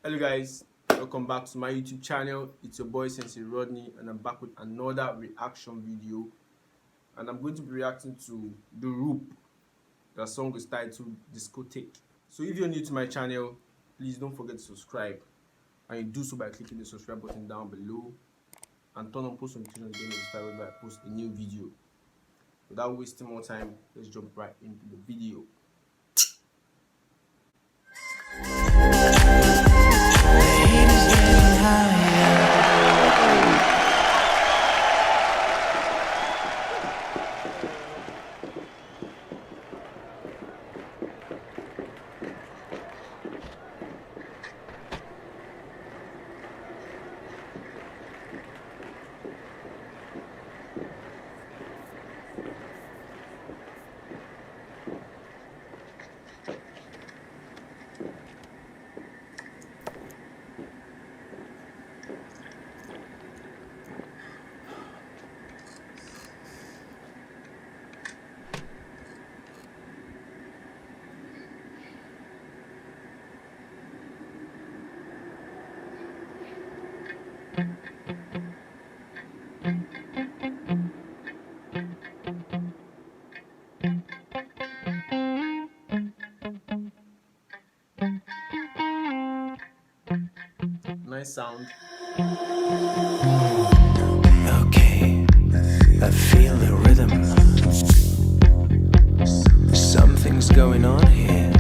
Hello guys, welcome back to my YouTube channel. It's your boy Sensei Rodney and I'm back with another reaction video, and I'm going to be reacting to The Roop. The song is titled Discotheque. So if you're new to my channel, please don't forget to subscribe, and you do so by clicking the subscribe button down below and turn on post notifications to get notified whenever I post a new video. Without wasting more time, let's jump right into the video. Nice sound. Okay, I feel the rhythm. Something's going on here.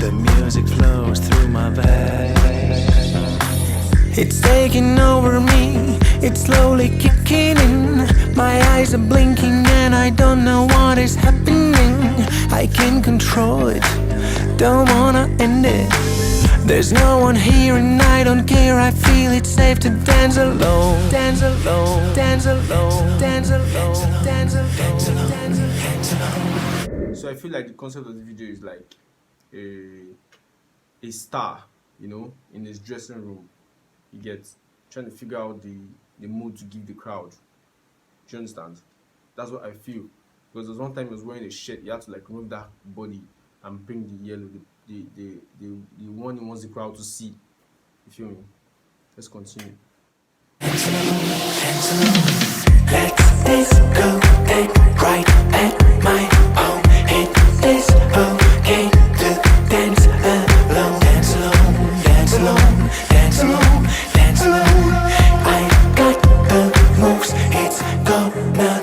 The music flows through my veins. It's taking over me, it's slowly kicking in. My eyes are blinking and I don't know what is happening. I can't control it, don't wanna end it. There's no one here and I don't care. I feel it's safe to dance alone. Dance alone, dance alone, dance alone, dance alone, dance alone, dance alone. So I feel like the concept of the video is like a star, you know, in his dressing room. He gets trying to figure out the mood to give the crowd. Do you understand? That's what I feel. Because there's one time he was wearing a shirt, he had to like remove that body and bring the yellow, the one he wants the crowd to see. You feel me? Let's continue. Let's discotheque right at my home. Hit this okay to dance alone. Dance alone, dance alone, dance alone, dance alone. I got the moves, it's gonna blow.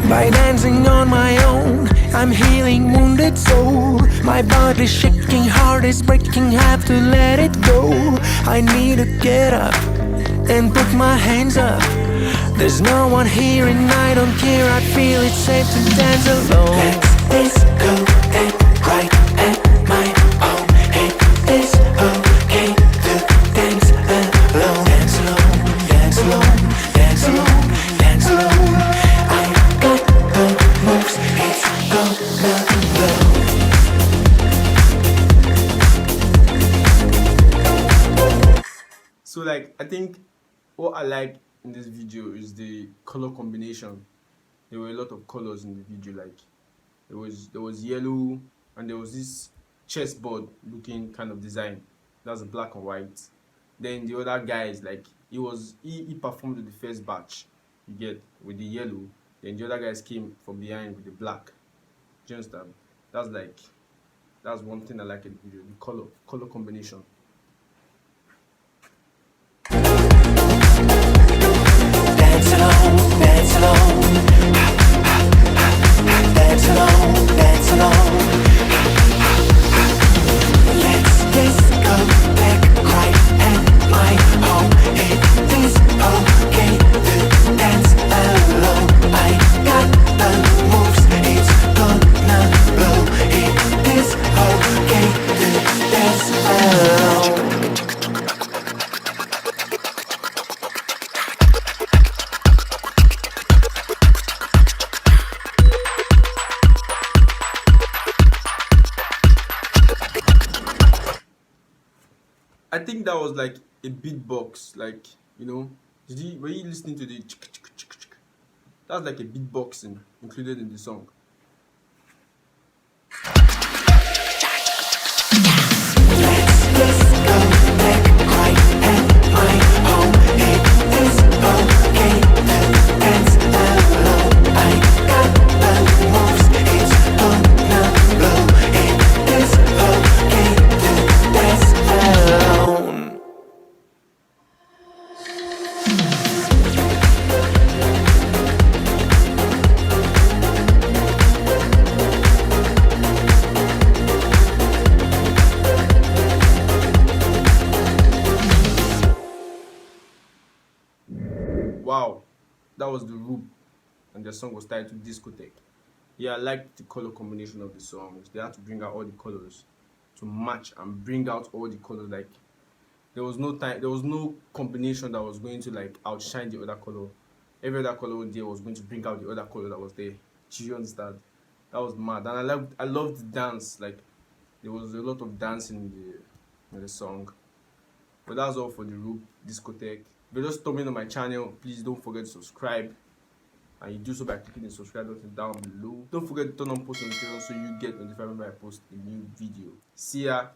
By dancing on my own, I'm healing wounded soul. My body's shaking, heart is breaking, have to let it go. I need to get up and put my hands up. There's no one here and I don't care. I feel it's safe to dance alone. Let's disco and right at my home. Hit this okay to dance alone. Dance alone, dance alone, dance alone, dance alone. I got the moves, it's gonna blow. So like, I think what I like in this video is the color combination. There were a lot of colors in the video. Like there was yellow, and there was this chessboard looking kind of design. That's a black and white. Then the other guys, like he performed with the first batch, you get, with the yellow. Then the other guys came from behind with the black. Do you understand? That's one thing I like in the video, the color combination. Dance alone, dance alone, dance alone, dance alone. Let's disco back right at my home. It is okay to dance alone. I got the moves, it's gonna blow. It is okay to dance alone. I think that was like a beatbox, like, you know, were you listening to the chick chick chick chick? That was like a beatboxing included in the song. Wow, that was the Roop, and the song was titled Discotheque. Yeah, I liked the color combination of the songs. They had to bring out all the colors to match and bring out all the colors. Like, there was no combination that was going to like outshine the other color. Every other color there was going to bring out the other color that was there. Do you understand? That was mad, and I loved the dance. Like, there was a lot of dancing in the song. But that's all for the Roop Discotheque. If you're just coming on my channel, please don't forget to subscribe. And you do so by clicking the subscribe button down below. Don't forget to turn on post notifications so you get notified when I post a new video. See ya.